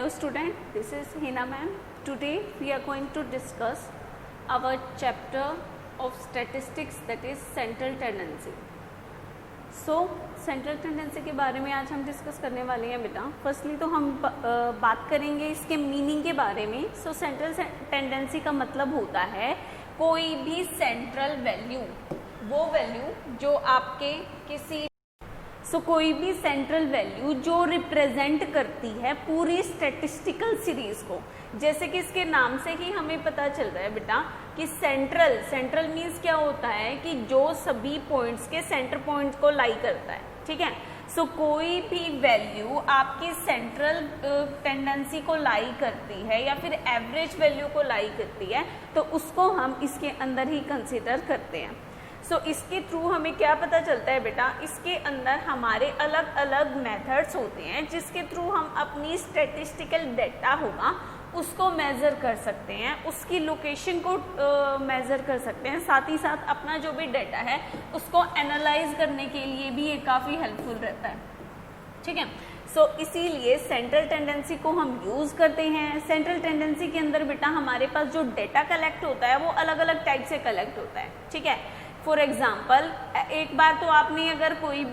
Hello student, this is Hina ma'am. Today we are going to discuss our chapter of statistics, that is central tendency. So central tendency के बारे में आज हम discuss करने वाले हैं बेटा. फर्स्टली तो हम बात करेंगे इसके मीनिंग के बारे में. सो सेंट्रल टेंडेंसी का मतलब होता है कोई भी सेंट्रल वैल्यू, वो वैल्यू जो आपके किसी कोई भी सेंट्रल वैल्यू जो रिप्रेजेंट करती है पूरी स्टैटिस्टिकल सीरीज को. जैसे कि इसके नाम से ही हमें पता चल रहा है बेटा कि सेंट्रल मीन्स क्या होता है कि जो सभी पॉइंट्स के सेंटर पॉइंट को लाई करता है. ठीक है. सो कोई भी वैल्यू आपकी सेंट्रल टेंडेंसी को लाई करती है या फिर एवरेज वैल्यू को लाई करती है तो उसको हम इसके अंदर ही कंसिडर करते हैं. इसके थ्रू हमें क्या पता चलता है बेटा, इसके अंदर हमारे अलग अलग मेथड्स होते हैं जिसके थ्रू हम अपनी स्टैटिस्टिकल डेटा होगा उसको मेज़र कर सकते हैं, उसकी लोकेशन को मेज़र कर सकते हैं. साथ ही साथ अपना जो भी डेटा है उसको एनालाइज करने के लिए भी ये काफ़ी हेल्पफुल रहता है. ठीक है. इसीलिए सेंट्रल टेंडेंसी को हम यूज़ करते हैं. सेंट्रल टेंडेंसी के अंदर बेटा हमारे पास जो डेटा कलेक्ट होता है वो अलग अलग टाइप से कलेक्ट होता है. ठीक है. फॉर एग्जाम्पल एक बार तो आपने अगर कोई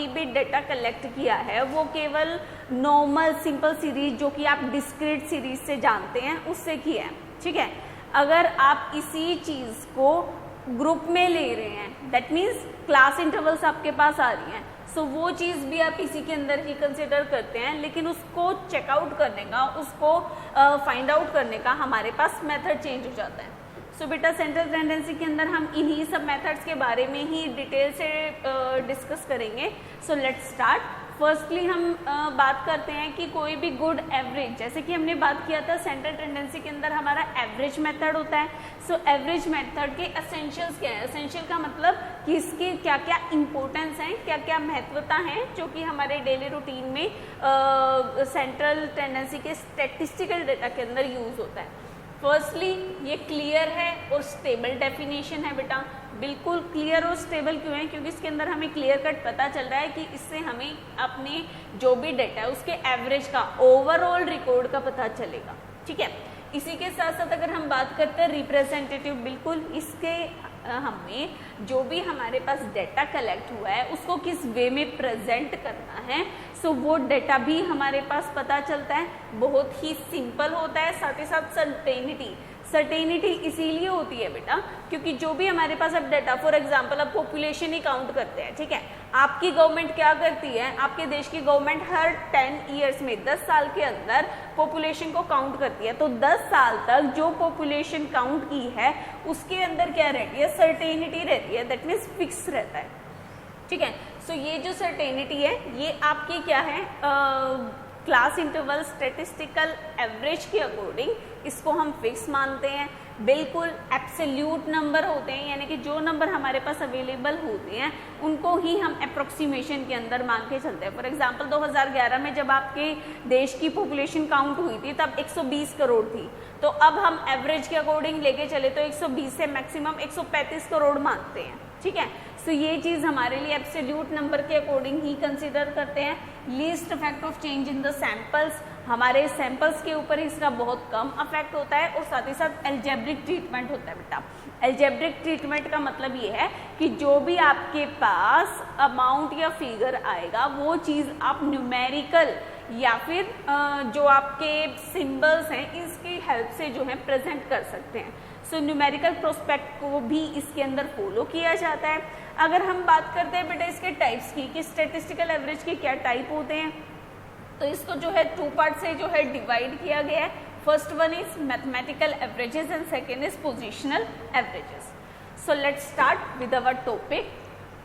भी डेटा कलेक्ट किया है वो केवल नॉर्मल सिंपल सीरीज जो कि आप डिस्क्रीट सीरीज से जानते हैं उससे किया है. ठीक है. अगर आप इसी चीज़ को ग्रुप में ले रहे हैं, दैट मीन्स क्लास इंटरवल्स आपके पास आ रही हैं, वो चीज़ भी आप इसी के अंदर ही कंसिडर करते हैं. लेकिन उसको चेकआउट करने का, उसको फाइंड आउट करने का हमारे पास मेथड चेंज हो जाता है. बेटा सेंट्रल टेंडेंसी के अंदर हम इन्हीं सब मेथड्स के बारे में ही डिटेल से डिस्कस करेंगे. Let's start. फर्स्टली हम बात करते हैं कि कोई भी गुड एवरेज, जैसे कि हमने बात किया था सेंट्रल टेंडेंसी के अंदर हमारा एवरेज मेथड होता है. एवरेज मेथड के एसेंशियल्स क्या है? एसेंशियल का मतलब कि इसके क्या क्या इंपॉर्टेंस हैं, क्या क्या महत्वता हैं जो कि हमारे डेली रूटीन में सेंट्रल टेंडेंसी के स्टैटिस्टिकल डेटा के अंदर यूज होता है. फर्स्टली ये क्लियर है और स्टेबल डेफिनेशन है बेटा. बिल्कुल क्लियर और स्टेबल क्यों है? क्योंकि इसके अंदर हमें क्लियर कट पता चल रहा है कि इससे हमें अपने जो भी डेटा है उसके एवरेज का, ओवरऑल रिकॉर्ड का पता चलेगा. ठीक है. इसी के साथ साथ अगर हम बात करते हैं रिप्रेजेंटेटिव, बिल्कुल इसके हमें जो भी हमारे पास डेटा कलेक्ट हुआ है उसको किस वे में प्रेजेंट करना है, वो डेटा भी हमारे पास पता चलता है. बहुत ही सिंपल होता है. साथ ही साथ सर्टेनिटी इसीलिए होती है बेटा क्योंकि जो भी हमारे पास अब डेटा, फॉर एग्जांपल अब पॉपुलेशन ही काउंट करते हैं. ठीक है. आपकी गवर्नमेंट क्या करती है, आपके देश की गवर्नमेंट हर 10 ईयर्स में 10 साल के अंदर पॉपुलेशन को काउंट करती है. तो 10 साल तक जो पॉपुलेशन काउंट की है उसके अंदर क्या रहती है? सर्टेनिटी रहती है. दैट मीन्स फिक्स रहता है. ठीक है. ये जो सर्टेनिटी है ये आपकी क्या है, क्लास इंटरवल स्टैटिस्टिकल एवरेज के अकॉर्डिंग इसको हम फिक्स मानते हैं. बिल्कुल एब्सोल्यूट नंबर होते हैं, यानी कि जो नंबर हमारे पास अवेलेबल होते हैं उनको ही हम अप्रोक्सीमेशन के अंदर मान के चलते हैं. फॉर एग्जांपल 2011 में जब आपके देश की पॉपुलेशन काउंट हुई थी तब 120 करोड़ थी. तो अब हम एवरेज के अकॉर्डिंग लेके चले तो 120 से मैक्सिमम 135 करोड़ मानते हैं. ठीक है. ये चीज़ हमारे लिए एब्सोल्यूट नंबर के अकॉर्डिंग ही कंसीडर करते हैं. Least effect of change in the samples, हमारे सैंपल्स के ऊपर इसका बहुत कम इफेक्ट होता है. और साथ ही साथ एल्जेब्रिक ट्रीटमेंट होता है बेटा. एल्जेब्रिक ट्रीटमेंट का मतलब ये है कि जो भी आपके पास अमाउंट या फिगर आएगा वो चीज़ आप न्यूमेरिकल या फिर जो आपके सिंबल्स हैं इसकी हेल्प से जो है प्रेजेंट कर सकते हैं. न्यूमेरिकल प्रोस्पेक्ट को भी इसके अंदर फॉलो किया जाता है. अगर हम बात करते हैं बेटा इसके टाइप्स की कि स्टैटिस्टिकल एवरेज के क्या टाइप होते हैं, तो इसको जो है 2 पार्ट से जो है डिवाइड किया गया है. First one is mathematical averages and second is positional averages. Let's start with our topic.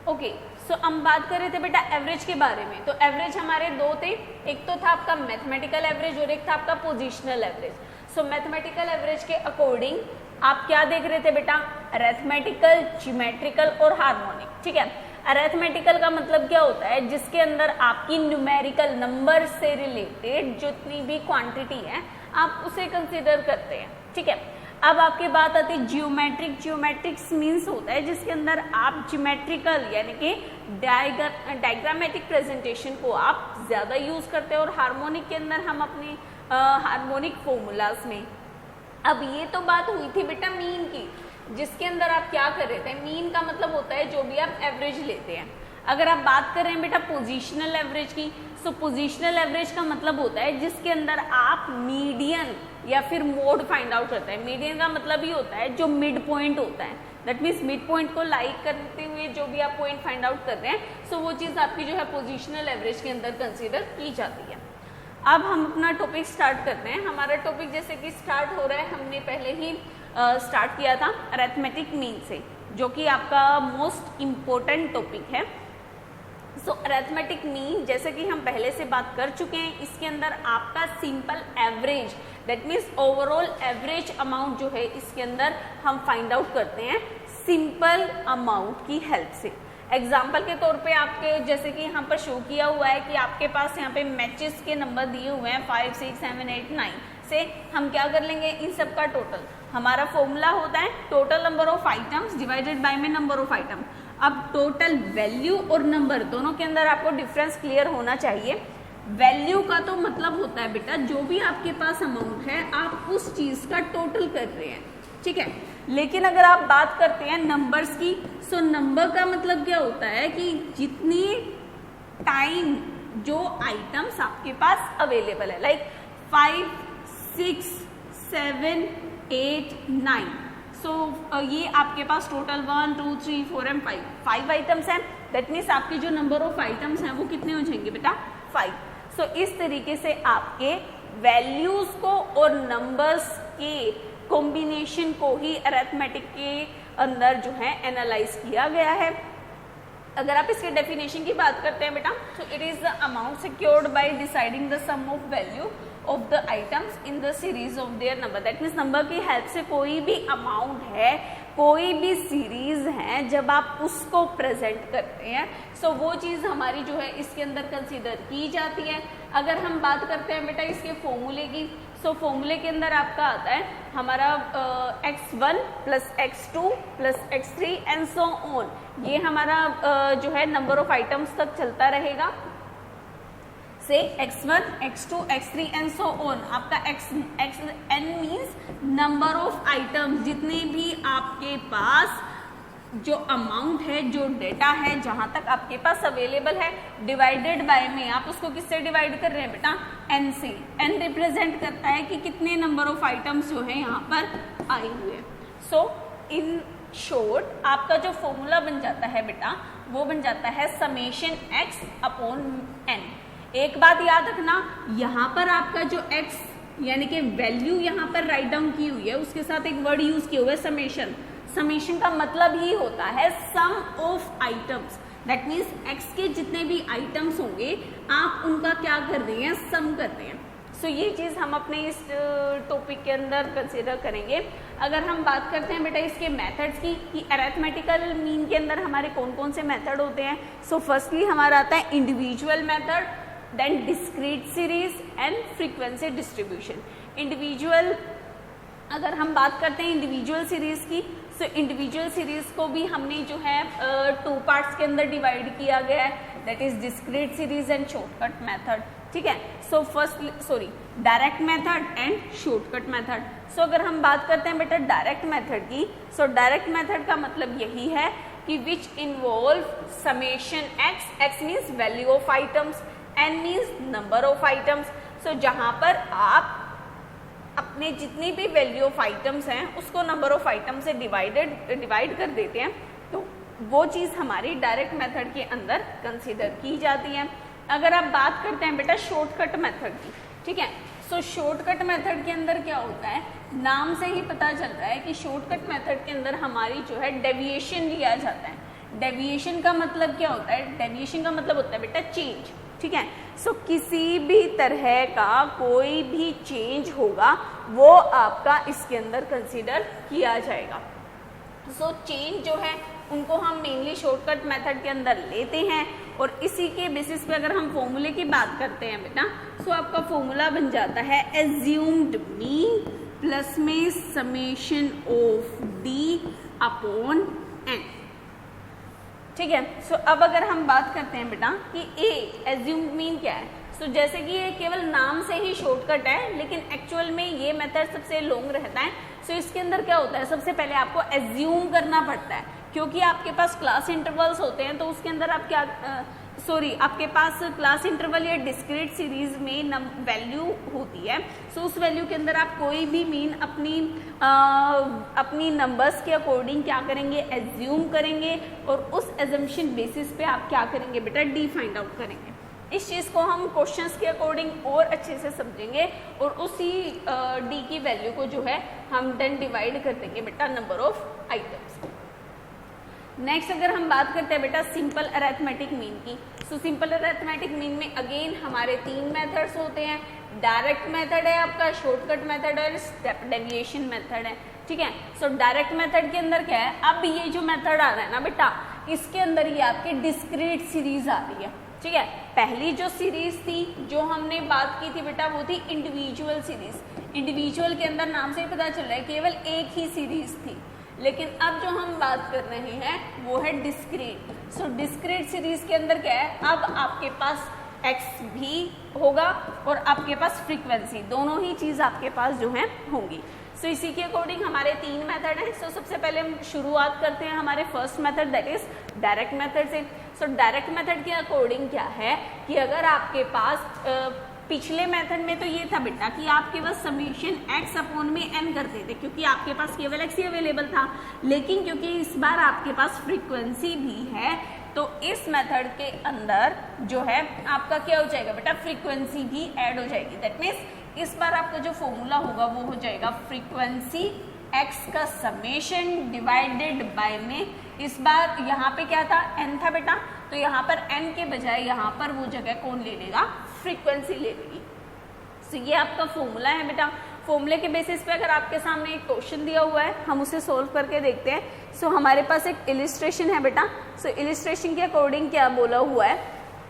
Okay. हम बात कर रहे थे बेटा एवरेज के बारे में. तो एवरेज हमारे 2 थे. एक तो था आपका मैथमेटिकल एवरेज और एक था आपका पोजिशनल एवरेज. मैथमेटिकल एवरेज के अकॉर्डिंग आप क्या देख रहे थे बेटा? अरिथमेटिकल, ज्योमेट्रिकल और हार्मोनिक. ठीक है. अरिथमेटिकल का मतलब क्या होता है? जिसके अंदर आपकी न्यूमेरिकल नंबर से रिलेटेड जितनी भी क्वांटिटी है आप उसे कंसीडर करते हैं. ठीक है. अब आपके बात आती है जियोमेट्रिक। जियोमेट्रिक्स मीन्स होता है जिसके अंदर आप जियोमेट्रिकल यानी कि डायग्रामेटिक प्रेजेंटेशन को आप ज़्यादा यूज़ करते हैं, और हार्मोनिक के अंदर हम अपने हार्मोनिक फॉर्मूलाज में। अब ये तो बात हुई थी बेटा मीन की, जिसके अंदर आप क्या कर रहे थे, मीन का मतलब होता है जो भी आप एवरेज लेते हैं। अगर आप बात कर रहे हैं बेटा पोजीशनल एवरेज की, सो पोजीशनल एवरेज का मतलब होता है जिसके अंदर आप मीडियन या फिर मोड फाइंड आउट करते हैं। मीडियन का मतलब ही होता है जो मिड पॉइंट होता है, दैट मीन्स मिड पॉइंट को लाइक करते हुए जो भी आप पॉइंट फाइंड आउट कर रहे हैं, सो वो चीज़ आपकी जो है पोजीशनल एवरेज के अंदर कंसीडर की जाती है। अब हम अपना टॉपिक स्टार्ट करते हैं। हमारा टॉपिक जैसे कि स्टार्ट हो रहा है, हमने पहले ही स्टार्ट किया था अरिथमेटिक मीन से, जो कि आपका मोस्ट इम्पोर्टेंट टॉपिक है। सो अरिथमेटिक मीन जैसे कि हम पहले से बात कर चुके हैं, इसके अंदर आपका simple average that means overall average amount जो है इसके अंदर हम फाइंड आउट करते हैं सिंपल अमाउंट की हेल्प से। एग्जाम्पल के तौर पे आपके जैसे कि यहाँ पर शो किया हुआ है कि आपके पास यहाँ पे मैचेस के नंबर दिए हुए हैं 5, 6, 7, 8, 9 से हम क्या कर लेंगे, इन सब का टोटल। हमारा फॉर्मूला होता है total number of items divided by में नंबर ऑफ आइटम। अब टोटल वैल्यू और नंबर दोनों के अंदर आपको डिफरेंस क्लियर होना चाहिए। वैल्यू का तो मतलब होता है बेटा जो भी आपके पास अमाउंट है आप उस चीज का टोटल कर रहे हैं, ठीक है। लेकिन अगर आप बात करते हैं नंबर्स की, सो नंबर का मतलब क्या होता है कि जितनी टाइम जो आइटम्स आपके पास अवेलेबल है, लाइक 5, 6, 7, 8, 9। सो ये आपके पास टोटल 1, 2, 3, 4 एंड 5 आइटम्स हैं। दैट मीन्स आपके जो नंबर ऑफ आइटम्स हैं वो कितने हो जाएंगे बेटा, 5। सो इस तरीके से आपके वैल्यूज को और नंबर्स के कॉम्बिनेशन को ही अरिथमेटिक के अंदर जो है एनालाइज किया गया है। अगर आप इसके डेफिनेशन की बात करते हैं बेटा, तो it is the amount secured by deciding the sum of value of the items in the series of their number. That means number की हेल्प से कोई भी अमाउंट है, कोई भी सीरीज है, जब आप उसको प्रेजेंट करते हैं सो वो चीज़ हमारी जो है इसके अंदर कंसीडर की जाती है। अगर हम बात करते हैं बेटा इसके फॉर्मूले की, सो फॉर्मूले के अंदर आपका आता है हमारा x1 plus x2 plus x3 and so on. ये हमारा जो है नंबर ऑफ आइटम्स तक चलता रहेगा, से x1, x2, x3 and so on. आपका n means number of items, जितने भी आपके पास जो अमाउंट है, जो डेटा है, जहां तक आपके पास अवेलेबल है, डिवाइडेड बाय में आप उसको किससे डिवाइड कर रहे हैं बेटा, n से। n रिप्रेजेंट करता है कि कितने नंबर ऑफ आइटम्स जो है यहाँ पर आए हुए। सो इन शॉर्ट आपका जो फॉर्मूला बन जाता है बेटा वो बन जाता है समेशन x अपॉन n। एक बात याद रखना, यहाँ पर आपका जो x यानी कि वैल्यू यहाँ पर राइट डाउन की हुई है, उसके साथ एक वर्ड यूज किया हुआ है समेशन। समेशन का मतलब ही होता है sum of items. That means x के जितने भी आइटम्स होंगे आप उनका क्या कर रहे हैं, सम कर रहे हैं। सो ये चीज़ हम अपने इस टॉपिक के अंदर कंसिडर करेंगे। अगर हम बात करते हैं बेटा इसके मेथड्स की कि अरिथमेटिकल मीन के अंदर हमारे कौन कौन से मेथड होते हैं। सो फर्स्टली हमारा आता है individual method, then discrete series and frequency distribution. Individual अगर हम बात करते हैं इंडिविजुअल सीरीज की, सो इंडिविजुअल सीरीज को भी हमने जो है 2 पार्ट्स के अंदर डिवाइड किया गया है, that is discrete series and shortcut method, ठीक है। So direct method and shortcut method. So अगर हम बात करते हैं बेटा डायरेक्ट मेथड की, सो डायरेक्ट मेथड का मतलब यही है कि which involve summation x means value of items, n means number of items. So जहां पर आप अपने जितनी भी वैल्यू ऑफ आइटम्स हैं उसको नंबर ऑफ आइटम से डिवाइड कर देते हैं, तो वो चीज़ हमारी डायरेक्ट मेथड के अंदर कंसीडर की जाती है। अगर आप बात करते हैं बेटा शॉर्टकट मेथड की, ठीक है। सो शॉर्टकट मेथड के अंदर क्या होता है, नाम से ही पता चल रहा है कि शॉर्टकट मेथड के अंदर हमारी जो है डेविएशन लिया जाता है। डेविएशन का मतलब क्या होता है, डेविएशन का मतलब होता है बेटा चेंज, ठीक है। सो किसी भी तरह का कोई भी चेंज होगा वो आपका इसके अंदर कंसीडर किया जाएगा। सो चेंज जो है उनको हम मेनली शॉर्टकट मेथड के अंदर लेते हैं, और इसी के बेसिस पे अगर हम फॉर्मूले की बात करते हैं बेटा, सो आपका फॉर्मूला बन जाता है एज्यूम्ड मीन प्लस में summation of D upon N. ठीक है, सो अब अगर हम बात करते हैं बेटा कि ए एज्यूम मीन क्या है, सो जैसे कि ये केवल नाम से ही शॉर्टकट है, लेकिन एक्चुअल में ये मेथड सबसे लॉन्ग रहता है। सो इसके अंदर क्या होता है, सबसे पहले आपको एज्यूम करना पड़ता है, क्योंकि आपके पास क्लास इंटरवल्स होते हैं, तो उसके अंदर आप क्या आपके पास क्लास इंटरवल या डिस्क्रीट सीरीज में वैल्यू होती है। सो उस वैल्यू के अंदर आप कोई भी मीन अपनी नंबर्स के अकॉर्डिंग क्या करेंगे, एज्यूम करेंगे, और उस एजम्पशन बेसिस पे आप क्या करेंगे बेटा, डी फाइंड आउट करेंगे। इस चीज़ को हम क्वेश्चंस के अकॉर्डिंग और अच्छे से समझेंगे, और उसी डी की वैल्यू को जो है हम देन डिवाइड कर देंगे बेटा नंबर ऑफ आइटम्स। नेक्स्ट अगर हम बात करते हैं बेटा सिंपल अरिथमेटिक मीन की, सो सिंपल अरिथमेटिक मीन में अगेन हमारे 3 मेथड्स होते हैं। डायरेक्ट मेथड है आपका, शॉर्टकट मेथड और स्टेप डेविएशन मेथड है। ठीक है, सो डायरेक्ट मेथड के अंदर क्या है, अब ये जो मेथड आ रहा है ना बेटा, इसके अंदर ये आपकी डिस्क्रीट सीरीज आ रही है। ठीक है, पहली जो सीरीज थी जो हमने बात की थी बेटा, वो थी इंडिविजुअल सीरीज। इंडिविजुअल के अंदर नाम से ही पता चल रहा है केवल एक ही सीरीज थी, लेकिन अब जो हम बात कर रहे हैं वो है डिस्क्रीट। सो डिस्क्रीट सीरीज के अंदर क्या है, अब आपके पास एक्स भी होगा और आपके पास फ्रीक्वेंसी, दोनों ही चीज आपके पास जो है होंगी। सो इसी के अकॉर्डिंग हमारे 3 मेथड हैं। सो सबसे पहले हम शुरुआत करते हैं हमारे first method that is direct method से। सो डायरेक्ट मेथड के अकॉर्डिंग क्या है कि अगर आपके पास पिछले मेथड में तो ये था बेटा कि आप केवल समेशन एक्स अपॉन में एन करते थे, क्योंकि आपके पास केवल एक्स ही अवेलेबल था, लेकिन क्योंकि इस बार आपके पास फ्रीक्वेंसी भी है, तो इस मेथड के अंदर जो है आपका क्या हो जाएगा बेटा, फ्रीक्वेंसी भी ऐड हो जाएगी। दैट मीन्स इस बार आपका जो फॉर्मूला होगा वो हो जाएगा फ्रीक्वेंसी एक्स का समेशन डिवाइडेड बाय में, इस बार यहाँ पे क्या था, एन था बेटा, तो यहाँ पर एन के बजाय यहाँ पर वो जगह कौन ले लेगा, फ्रीक्वेंसी ले लेगी। सो ये आपका फॉर्मूला है बेटा। फॉर्मूले के बेसिस पे अगर आपके सामने एक क्वेश्चन दिया हुआ है, हम उसे सोल्व करके देखते हैं। सो हमारे पास एक इलिस्ट्रेशन है बेटा। सो इलिस्ट्रेशन के अकॉर्डिंग क्या बोला हुआ है,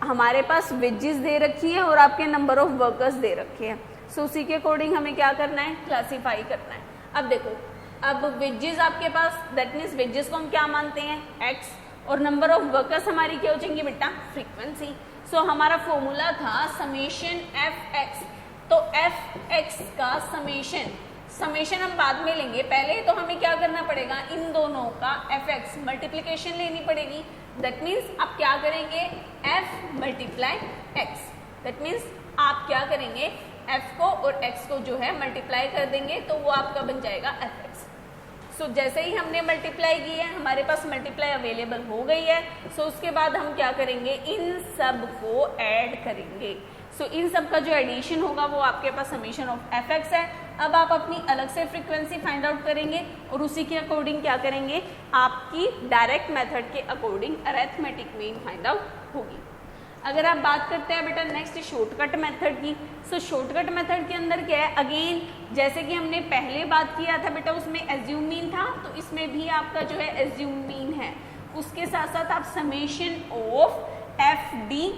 हमारे पास वेजेस दे रखी है और आपके नंबर ऑफ वर्कर्स दे रखे हैं। सो उसी के अकॉर्डिंग हमें क्या करना है, क्लासीफाई करना है। अब देखो, अब वेजेस आपके पास, दैट मीन्स वेजेस को हम क्या मानते हैं, एक्स, और नंबर ऑफ वर्कर्स हमारी क्या हो जाएंगी बेटा, फ्रीक्वेंसी। सो हमारा फॉर्मूला था समेशन एफ एक्स, तो एफ एक्स का समेशन हम बाद में लेंगे, पहले तो हमें क्या करना पड़ेगा, इन दोनों का एफ एक्स मल्टीप्लीकेशन लेनी पड़ेगी। दैट मीन्स आप क्या करेंगे, F multiply x, that means आप क्या करेंगे, एफ को और एक्स को जो है मल्टीप्लाई कर देंगे, तो वो आपका बन जाएगा एफ एक्स। सो जैसे ही हमने मल्टीप्लाई की है, हमारे पास मल्टीप्लाई अवेलेबल हो गई है। सो उसके बाद हम क्या करेंगे, इन सब को ऐड करेंगे। सो इन सब का जो एडिशन होगा वो आपके पास समेशन ऑफ एफ एक्स है। अब आप अपनी अलग से फ्रीक्वेंसी फाइंड आउट करेंगे और उसी के अकॉर्डिंग क्या करेंगे, आपकी डायरेक्ट मेथड के according arithmetic mean find out होगी। अगर आप बात करते हैं बेटा नेक्स्ट शॉर्टकट मेथड की, सो शॉर्टकट मेथड के अंदर क्या है, अगेन जैसे कि हमने पहले बात किया था बेटा, उसमें एज्यूम मीन था, तो इसमें भी आपका जो है एज्यूम मीन है, उसके साथ साथ आप समेशन ऑफ एफ डी,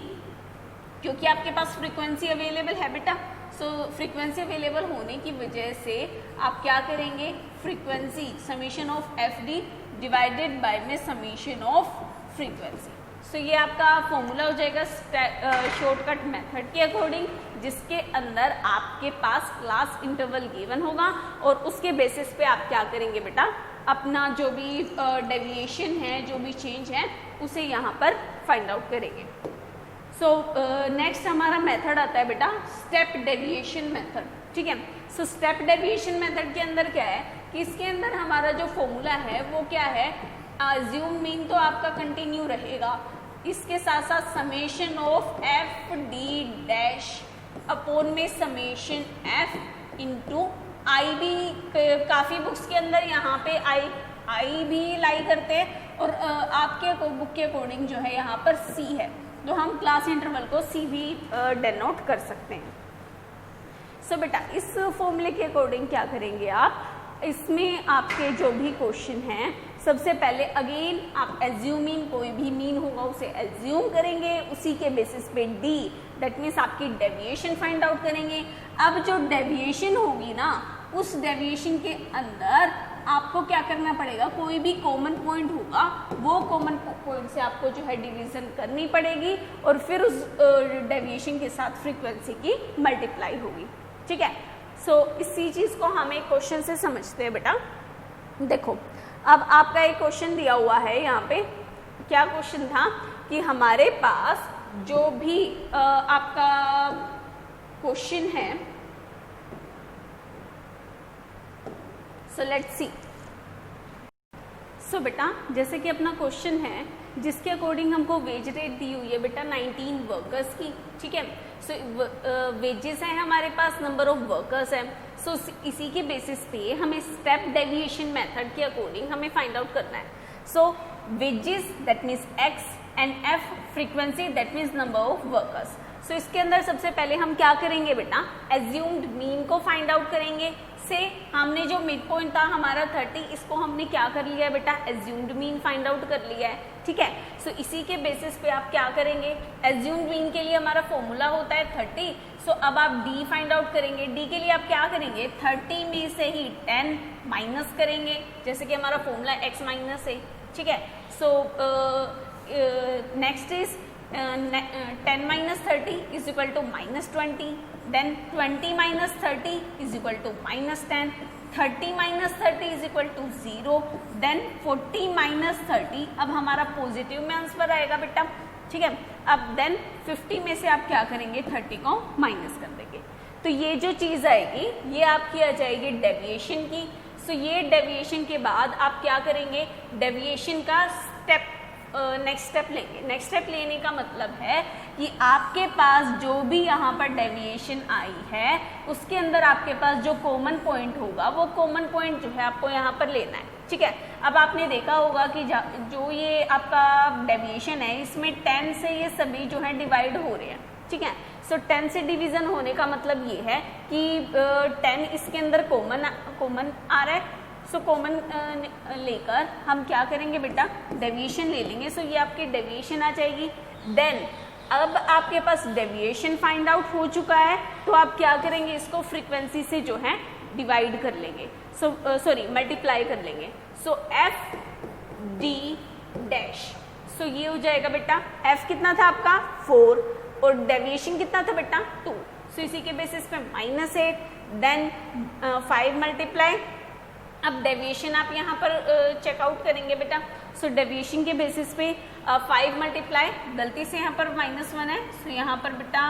क्योंकि आपके पास फ्रीक्वेंसी अवेलेबल है बेटा। सो फ्रीक्वेंसी अवेलेबल होने की वजह से आप क्या करेंगे, frequency summation of F D divided by में समेशन ऑफ फ्रीक्वेंसी। सो ये आपका फॉर्मूला हो जाएगा शॉर्टकट मेथड के अकॉर्डिंग, जिसके अंदर आपके पास क्लास इंटरवल गिवन होगा और उसके बेसिस पे आप क्या करेंगे बेटा, अपना जो भी डेविएशन है, जो भी चेंज है, उसे यहाँ पर फाइंड आउट करेंगे। सो नेक्स्ट हमारा मेथड आता है बेटा स्टेप डेविएशन मेथड। ठीक है, सो स्टेप डेविएशन मेथड के अंदर क्या है कि इसके अंदर हमारा जो फॉर्मूला है वो क्या है, अज्यूम मीन तो आपका कंटिन्यू रहेगा, इसके साथ साथ summation of F D dash upon में समेशन एफ इंटू आई भी, काफ़ी बुक्स के अंदर यहाँ पे आई भी लाई करते हैं और आपके बुक के अकॉर्डिंग जो है यहाँ पर सी है, तो हम क्लास इंटरवल को सी भी डेनोट कर सकते हैं। सो बेटा इस फॉर्मूले के अकॉर्डिंग क्या करेंगे आप, इसमें आपके जो भी क्वेश्चन हैं, सबसे पहले अगेन आप एज्यूमिंग कोई भी मीन होगा उसे एज्यूम करेंगे, उसी के बेसिस पे डी दैट मीन्स आपकी डेविएशन फाइंड आउट करेंगे। अब जो डेविएशन होगी ना उस डेविएशन के अंदर आपको क्या करना पड़ेगा, कोई भी कॉमन पॉइंट होगा वो कॉमन पॉइंट से आपको जो है डिवीजन करनी पड़ेगी और फिर उस डेविएशन के साथ फ्रीक्वेंसी की मल्टीप्लाई होगी। ठीक है, सो इसी चीज को हम एक क्वेश्चन से समझते हैं बेटा। देखो अब आपका एक क्वेश्चन दिया हुआ है यहाँ पे, क्या क्वेश्चन था कि हमारे पास जो भी आपका क्वेश्चन है, सो लेट्स सी। सो बेटा जैसे कि अपना क्वेश्चन है जिसके अकॉर्डिंग हमको वेज रेट दी हुई है बेटा 19 वर्कर्स की। ठीक है, सो वेजेस है हमारे पास, नंबर ऑफ वर्कर्स है। सो इसी के बेसिस पे हमें स्टेप डेविएशन मेथड के अकॉर्डिंग हमें फाइंड आउट करना है। So wages that means X and F frequency that means number of workers. So इसके अंदर सबसे पहले हम क्या करेंगे बेटा, एज्यूम्ड मीन को फाइंड आउट करेंगे। से हमने जो मिड पॉइंट था हमारा 30, इसको हमने क्या कर लिया है बेटा, एज्यूम्ड मीन फाइंड आउट कर लिया है। ठीक है, सो इसी के बेसिस पे आप क्या करेंगे, एज्यूम्ड मीन के लिए हमारा फॉर्मूला होता है 30। सो अब आप डी फाइंड आउट करेंगे। डी के लिए आप क्या करेंगे, 30 में से ही 10 माइनस करेंगे, जैसे कि हमारा फॉर्मूला x माइनस है। ठीक है, so next is 10 minus 30 is equal to minus 20, then 20 minus 30 is equal to minus 10, 30 minus 30 is equal to 0, then 40 minus 30, अब हमारा पॉजिटिव में आंसर आएगा बेटा। ठीक है, अब देन 50 में से आप क्या करेंगे, 30 को माइनस कर देंगे। तो ये जो चीज़ आएगी ये आपकी आ जाएगी डेविएशन की। सो ये डेविएशन के बाद आप क्या करेंगे, डेविएशन का स्टेप नेक्स्ट स्टेप लेंगे। नेक्स्ट स्टेप लेने का मतलब है कि आपके पास जो भी यहाँ पर डेविएशन आई है उसके अंदर आपके पास जो कॉमन पॉइंट होगा वो कॉमन पॉइंट जो है आपको यहाँ पर लेना है। ठीक है, अब आपने देखा होगा कि जो ये आपका डेविएशन है इसमें 10 से ये सभी जो है डिवाइड हो रहे हैं। ठीक है, सो 10 से डिवीजन होने का मतलब ये है कि 10 इसके अंदर कॉमन आ रहा है। सो कॉमन लेकर हम क्या करेंगे बेटा, डेविएशन ले लेंगे। सो ये आपकी डेविएशन आ जाएगी। देन अब आपके पास डेविएशन फाइंड आउट हो चुका है तो आप क्या करेंगे, इसको फ्रीक्वेंसी से जो है डिवाइड कर लेंगे, मल्टीप्लाई कर लेंगे। सो एफ डी डैश, सो ये हो जाएगा बेटा, एफ कितना था आपका 4 और डेविएशन कितना था बेटा 2। सो इसी के बेसिस पे -8, देन 5 मल्टीप्लाई। अब डेविएशन आप यहाँ पर चेकआउट करेंगे बेटा। सो डेविएशन के बेसिस पे 5 मल्टीप्लाई, गलती से यहाँ पर -1 है, सो यहाँ पर बेटा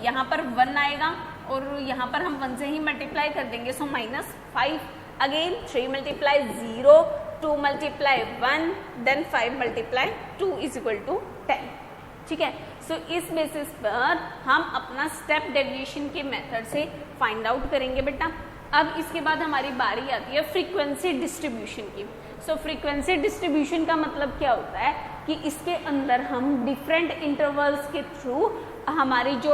यहाँ पर 1 आएगा और यहाँ पर हम 1 से ही मल्टीप्लाई कर देंगे। So -5, again 3 multiply 0, 2 multiply 1, then 5 multiply 2 is equal to 10। ठीक है, सो इस बेसिस पर हम अपना स्टेप डेविएशन के मेथड से फाइंड आउट करेंगे बेटा। अब इसके बाद हमारी बारी आती है फ्रीक्वेंसी डिस्ट्रीब्यूशन की। सो फ्रीक्वेंसी डिस्ट्रीब्यूशन का मतलब क्या होता है कि इसके अंदर हम डिफरेंट इंटरवल्स के थ्रू हमारी जो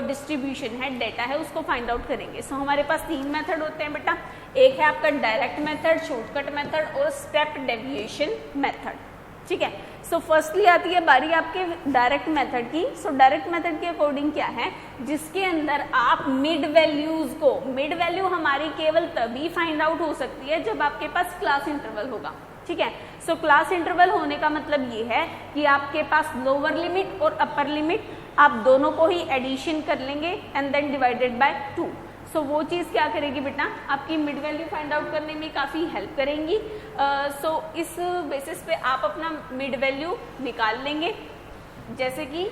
डिस्ट्रीब्यूशन है, डेटा है, उसको फाइंड आउट करेंगे। सो हमारे पास 3 मेथड होते हैं बेटा, एक है आपका डायरेक्ट मेथड, शॉर्टकट मेथड और स्टेप डेविएशन मेथड। ठीक है, सो फर्स्टली आती है बारी आपके डायरेक्ट मेथड की। सो डायरेक्ट मेथड के अकॉर्डिंग क्या है, जिसके अंदर आप मिड वैल्यूज को, मिड वैल्यू हमारी केवल तभी फाइंड आउट हो सकती है जब आपके पास क्लास इंटरवल होगा। ठीक है, सो क्लास इंटरवल होने का मतलब ये है कि आपके पास लोअर लिमिट और अपर लिमिट आप दोनों को ही एडिशन कर लेंगे एंड देन डिवाइडेड बाय 2। सो वो चीज़ क्या करेगी बेटा, आपकी मिड वैल्यू फाइंड आउट करने में काफ़ी हेल्प करेंगी। सो इस बेसिस पे आप अपना मिड वैल्यू निकाल लेंगे, जैसे कि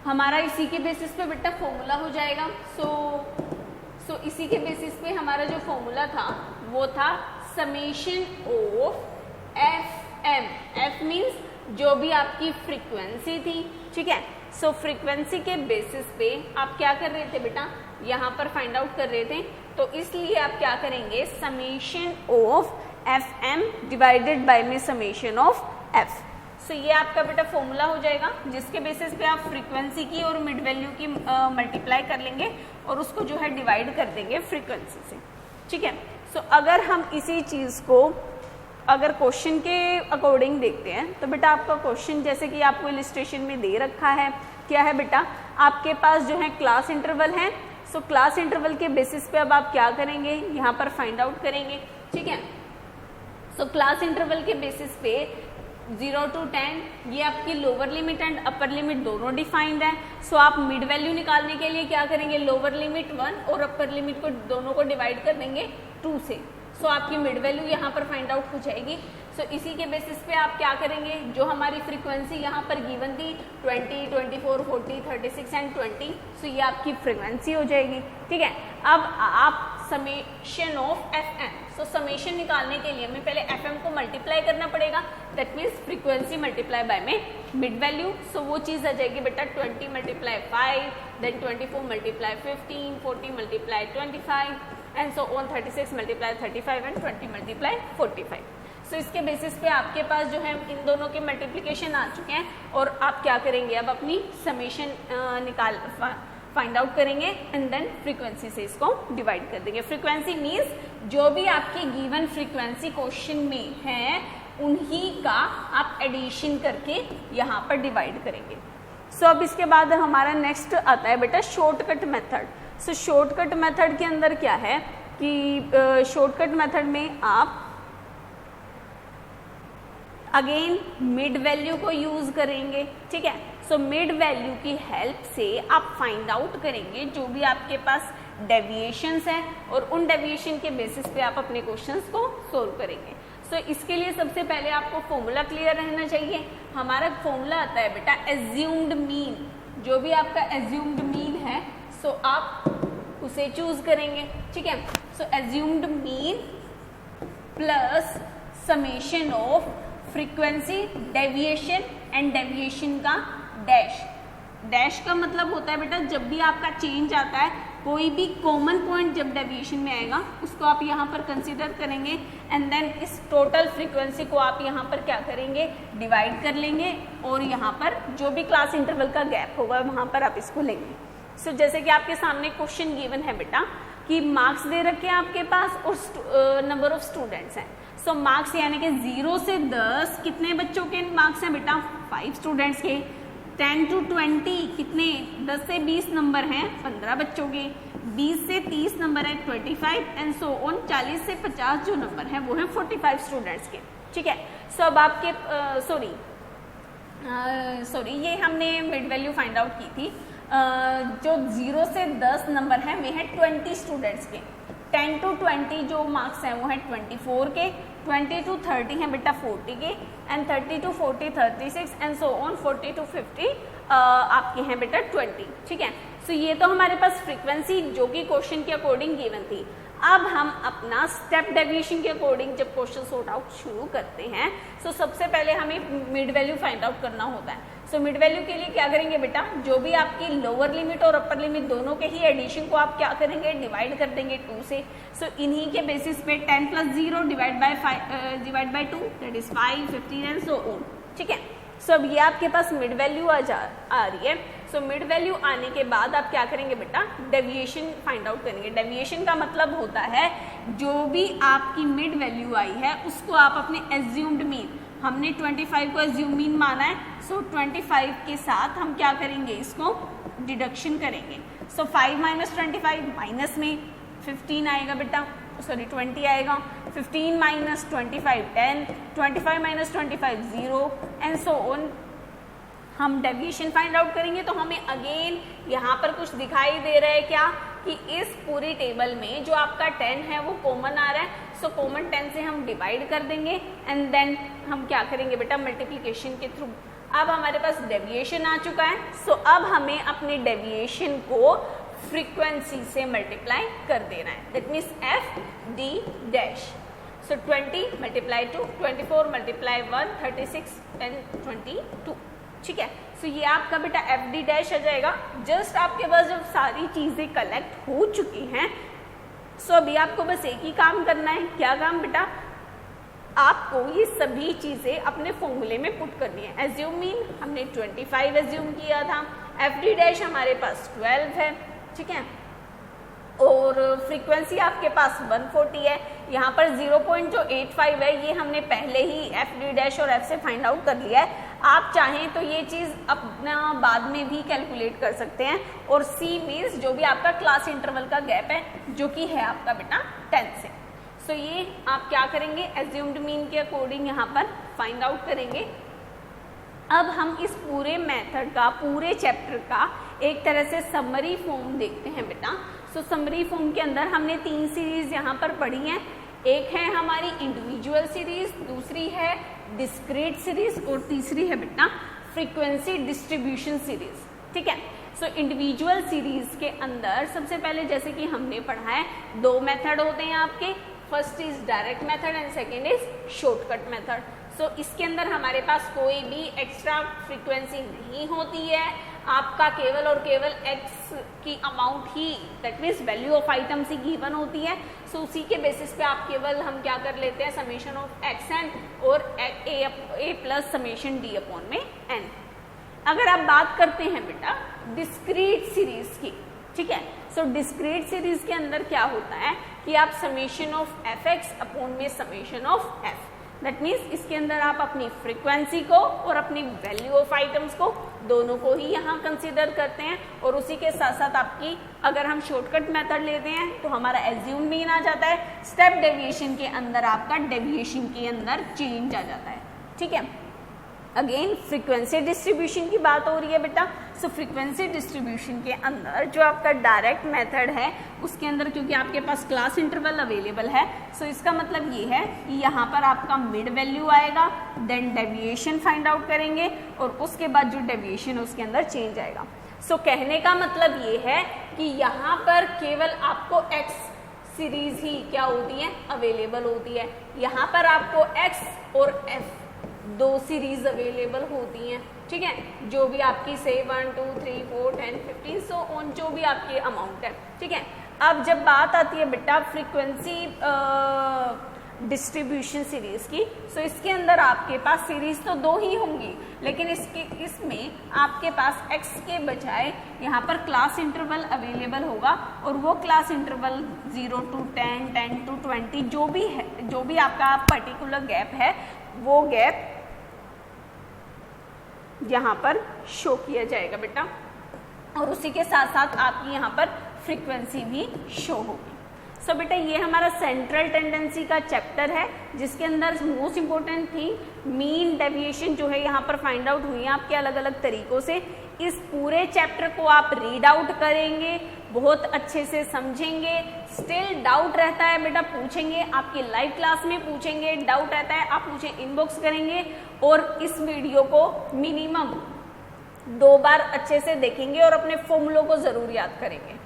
हमारा इसी के बेसिस पे बेटा फॉर्मूला हो जाएगा। सो इसी के बेसिस पे हमारा जो फॉर्मूला था वो था summation of F M. F means जो भी आपकी फ्रीक्वेंसी थी। ठीक है, सो फ्रीक्वेंसी के बेसिस पे आप क्या कर रहे थे बेटा, यहाँ पर फाइंड आउट कर रहे थे, तो इसलिए आप क्या करेंगे, summation of F M divided by में समेशन ऑफ एफ। सो ये आपका बेटा फॉर्मूला हो जाएगा, जिसके बेसिस पे आप फ्रीक्वेंसी की और मिड वैल्यू की मल्टीप्लाई कर लेंगे और उसको जो है डिवाइड कर देंगे फ्रीक्वेंसी से। ठीक है, सो अगर हम इसी चीज़ को अगर क्वेश्चन के अकॉर्डिंग देखते हैं तो बेटा आपका क्वेश्चन जैसे कि आपको इलिस्ट्रेशन में दे रखा है, क्या है बेटा, आपके पास जो है क्लास इंटरवल है। सो क्लास इंटरवल के बेसिस पे अब आप क्या करेंगे, यहाँ पर फाइंड आउट करेंगे, ठीक है। सो क्लास इंटरवल के बेसिस पे 0 to 10 ये आपकी lower limit and upper limit दोनों डिफाइंड है। सो आप मिड वैल्यू निकालने के लिए क्या करेंगे, लोअर लिमिट 1 और अपर लिमिट को दोनों को डिवाइड कर देंगे 2 से। सो आपकी मिड वैल्यू यहाँ पर फाइंड आउट हो जाएगी। सो इसी के बेसिस पे आप क्या करेंगे, जो हमारी फ्रीक्वेंसी यहाँ पर गिवन थी 20, 24, 40, 36 एंड 20, सो ये आपकी फ्रीक्वेंसी हो जाएगी, ठीक है। अब आप summation of F M, so summation निकालने के लिए हमें पहले एफ एम को मल्टीप्लाई करना पड़ेगा, that means frequency multiply by में मिड वैल्यू। सो वो चीज़ आ जाएगी बेटा 20 multiply 5, then 24 multiply 15, 40 multiply 25 and so on 36 multiply 35 and 20 multiply 45। So इसके बेसिस पे आपके पास जो है इन दोनों के मल्टीप्लिकेशन आ चुके हैं और आप क्या करेंगे, अब अपनी समेशन फाइंड आउट करेंगे एंड देन फ्रीक्वेंसी से इसको डिवाइड कर देंगे। फ्रीक्वेंसी मीन्स जो भी आपकी गिवन फ्रीक्वेंसी क्वेश्चन में है उन्हीं का आप एडिशन करके यहाँ पर डिवाइड करेंगे। सो अब इसके बाद हमारा नेक्स्ट आता है बेटा शॉर्टकट मेथड। सो शॉर्टकट मेथड के अंदर क्या है कि शॉर्टकट मेथड में आप अगेन मिड वैल्यू को यूज करेंगे, ठीक है। सो मिड वैल्यू की हेल्प से आप फाइंड आउट करेंगे जो भी आपके पास डेविएशंस हैं और उन डेविएशन के बेसिस पे आप अपने क्वेश्चंस को सोल्व करेंगे। सो इसके लिए सबसे पहले आपको फॉर्मूला क्लियर रहना चाहिए। हमारा फॉर्मूला आता है बेटा एज्यूम्ड मीन, जो भी आपका एज्यूम्ड मीन है सो आप उसे चूज करेंगे, ठीक है। So assumed mean plus summation of frequency, deviation and deviation का डैश। डैश का मतलब होता है बेटा जब भी आपका चेंज आता है, कोई भी कॉमन पॉइंट जब डेविएशन में आएगा उसको आप यहाँ पर कंसीडर करेंगे एंड देन इस टोटल फ्रीक्वेंसी को आप यहाँ पर क्या करेंगे, डिवाइड कर लेंगे और यहाँ पर जो भी क्लास इंटरवल का गैप होगा वहाँ पर आप इसको लेंगे। सो जैसे कि आपके सामने क्वेश्चन गिवन है बेटा कि मार्क्स दे रखे हैं आपके पास और नंबर ऑफ स्टूडेंट्स हैं। सो मार्क्स यानी कि 0 से 10 कितने बच्चों के मार्क्स हैं बेटा, 5 स्टूडेंट्स के। 10 to 20 कितने, 10 से 20 नंबर हैं 15 बच्चों के। 20 से 30 नंबर है 25 एंड सो ऑन। 40 से 50 जो नंबर है वो है 45 स्टूडेंट्स के, ठीक है। सो अब आपके सॉरी ये हमने मिड वैल्यू फाइंड आउट की थी। जो 0 से 10 नंबर है वे हैं 20 स्टूडेंट्स के। 10 to 20 जो मार्क्स हैं वो हैं 24 के। 20 to 30 हैं बेटा 40 के and 30 to 40 36 and so on. 40 to 50 आपके हैं बेटा 20, ठीक है। सो ये तो हमारे पास फ्रीक्वेंसी जो कि क्वेश्चन के अकॉर्डिंग गिवन थी। अब हम अपना स्टेप डेविएशन के अकॉर्डिंग जब क्वेश्चन सॉर्ट आउट शुरू करते हैं तो सबसे पहले हमें मिड वैल्यू फाइंड आउट करना होता है। सो मिड वैल्यू के लिए क्या करेंगे बेटा, जो भी आपकी लोअर लिमिट और अपर लिमिट दोनों के ही एडिशन को आप क्या करेंगे, डिवाइड कर देंगे 2 से। सो इन्हीं के बेसिस पे 10 + 0 divide by 2 that is 5, 15 and so on, ठीक है। सो अब ये आपके पास मिड वैल्यू आ रही है। सो मिड वैल्यू आने के बाद आप क्या करेंगे बेटा, डेविएशन फाइंड आउट करेंगे। डेविएशन का मतलब होता है जो भी आपकी मिड वैल्यू आई है उसको आप अपने एज्यूम्ड मीन, हमने 25 को एज्यूम मीन माना है, सो 25 के साथ हम क्या करेंगे, इसको डिडक्शन करेंगे। सो 5 - 25 माइनस में 15 आएगा बेटा, सॉरी 20 आएगा। 15 - 25 10, 25 - 25 0 एंड सो ऑन। हम डेविएशन फाइंड आउट करेंगे तो हमें अगेन यहाँ पर कुछ दिखाई दे रहा है क्या कि इस पूरी टेबल में जो आपका 10 है वो कॉमन आ रहा है। सो कॉमन 10 से हम डिवाइड कर देंगे एंड देन हम क्या करेंगे बेटा, मल्टीप्लिकेशन के थ्रू। अब हमारे पास डेविएशन आ चुका है। सो अब हमें अपने डेविएशन को फ्रीक्वेंसी से मल्टीप्लाई कर देना है, that means FD dash. So 20 × 2, 24 × 1 36 and 22, ठीक है। सो ये आपका बेटा FD डैश आ जाएगा। जस्ट आपके पास जब सारी चीज़ें कलेक्ट हो चुकी हैं सो अभी आपको बस एक ही काम करना है। क्या काम बेटा, आपको ये सभी चीज़ें अपने फॉर्मूले में पुट करनी है। एज्यूम मीन हमने 25 एज्यूम किया था, FD डैश हमारे पास 12 है, ठीक है, और फ्रीक्वेंसी आपके पास 140 है। यहाँ पर 0.85 है, ये हमने पहले ही FD डैश और F से फाइंड आउट कर लिया है। आप चाहें तो ये चीज़ अपना बाद में भी कैलकुलेट कर सकते हैं। और सी मीन्स जो भी आपका क्लास इंटरवल का गैप है, जो कि है आपका बेटा 10 से। सो ये आप क्या करेंगे, एज्यूम्ड मीन के अकॉर्डिंग यहाँ पर फाइंड आउट करेंगे। अब हम इस पूरे मेथड का, पूरे चैप्टर का एक तरह से समरी फॉर्म देखते हैं बेटा। सो समरी फॉर्म के अंदर हमने 3 सीरीज यहाँ पर पढ़ी हैं। एक है हमारी इंडिविजुअल सीरीज, दूसरी है डिस्क्रीट सीरीज और तीसरी है बेटा फ्रीक्वेंसी डिस्ट्रीब्यूशन सीरीज। ठीक है। सो इंडिविजुअल सीरीज के अंदर सबसे पहले जैसे कि हमने पढ़ा है 2 मेथड होते हैं आपके, first is direct method and second is shortcut method. So इसके अंदर हमारे पास कोई भी एक्स्ट्रा फ्रीक्वेंसी नहीं होती है, आपका केवल और केवल x की amount he, that means value of items he given होती है। सो उसी के बेसिस पे आप केवल हम क्या कर लेते हैं, समेशन ऑफ xn और a plus summation d upon में n। अगर आप बात करते हैं बेटा डिस्क्रीट सीरीज की, ठीक है, सो डिस्क्रीट सीरीज के अंदर क्या होता है कि आप समेशन ऑफ fx अपॉन में summation of f, that means इसके अंदर आप अपनी फ्रीक्वेंसी को और अपनी वैल्यू ऑफ आइटम्स को दोनों को ही यहाँ कंसीडर करते हैं। और उसी के साथ साथ आपकी अगर हम शॉर्टकट मेथड लेते हैं तो हमारा एज्यूम मीन आ जाता है, स्टेप डेविएशन के अंदर आपका डेविएशन के अंदर चेंज आ जाता है। ठीक है। अगेन फ्रीक्वेंसी डिस्ट्रीब्यूशन की बात हो रही है बेटा। सो फ्रीक्वेंसी डिस्ट्रीब्यूशन के अंदर जो आपका डायरेक्ट मेथड है उसके अंदर क्योंकि आपके पास क्लास इंटरवल अवेलेबल है, सो इसका मतलब ये है कि यहाँ पर आपका मिड वैल्यू आएगा, देन डेविएशन फाइंड आउट करेंगे और उसके बाद जो डेविएशन उसके अंदर चेंज आएगा। सो कहने का मतलब ये है कि यहाँ पर केवल आपको x सीरीज ही क्या होती है, अवेलेबल होती है। यहाँ पर आपको x और f 2 सीरीज अवेलेबल होती हैं। ठीक है, जो भी आपकी से 1 2 3 4 10 15 सो ऑन जो भी आपकी अमाउंट है। ठीक है। अब जब बात आती है बेटा फ्रीक्वेंसी डिस्ट्रीब्यूशन सीरीज की, सो इसके अंदर आपके पास सीरीज तो 2 ही होंगी, लेकिन इसमें आपके पास x के बजाय यहाँ पर क्लास इंटरवल अवेलेबल होगा और वो क्लास इंटरवल 0 to 10 10 to 20 जो भी है, जो भी आपका पर्टिकुलर गैप है वो गैप यहाँ पर शो किया जाएगा बेटा। और उसी के साथ साथ आपकी यहाँ पर फ्रीक्वेंसी भी शो होगी। सो बेटा ये हमारा सेंट्रल टेंडेंसी का चैप्टर है जिसके अंदर most important thing mean deviation जो है यहाँ पर फाइंड आउट हुई है आपके अलग अलग तरीकों से। इस पूरे चैप्टर को आप रीड आउट करेंगे, बहुत अच्छे से समझेंगे। स्टिल डाउट रहता है बेटा पूछेंगे, आपकी लाइव क्लास में पूछेंगे, डाउट रहता है आप मुझे इनबॉक्स करेंगे। और इस वीडियो को मिनिमम 2 बार अच्छे से देखेंगे और अपने फॉर्मूलों को जरूर याद करेंगे।